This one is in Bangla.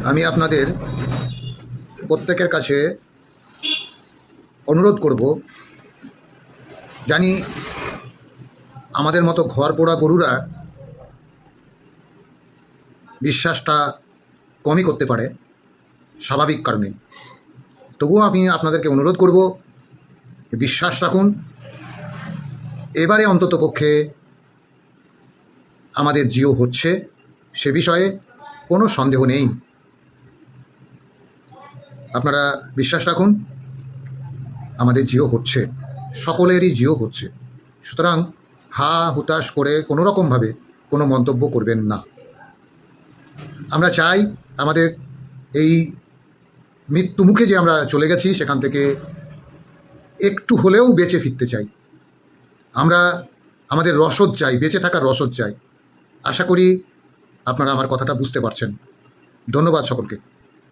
আমি আপনাদের প্রত্যেকের কাছে অনুরোধ করব, জানি আমাদের মতো ঘর পোড়া গরুরা বিশ্বাসটা কমই করতে পারে স্বাভাবিক কারণে। তবুও আমি আপনাদেরকে অনুরোধ করব, বিশ্বাস রাখুন। এবারে অন্ততপক্ষে আমাদের জিও হচ্ছে, সে বিষয়ে কোনো সন্দেহ নেই। আপনারা বিশ্বাস রাখুন, আমাদের জিও হচ্ছে, সকলেরই জিও হচ্ছে। সুতরাং হা হুতাশ করে কোনো রকমভাবে কোনো মন্তব্য করবেন না। আমরা চাই আমাদের এই মৃত্যুমুখে যে আমরা চলে গেছি সেখান থেকে একটু হলেও বেঁচে ফিরতে চাই। আমরা আমাদের রসদ চাই, বেঁচে থাকার রসদ চাই। আশা করি আপনারা আমার কথাটা বুঝতে পারছেন। ধন্যবাদ সকলকে।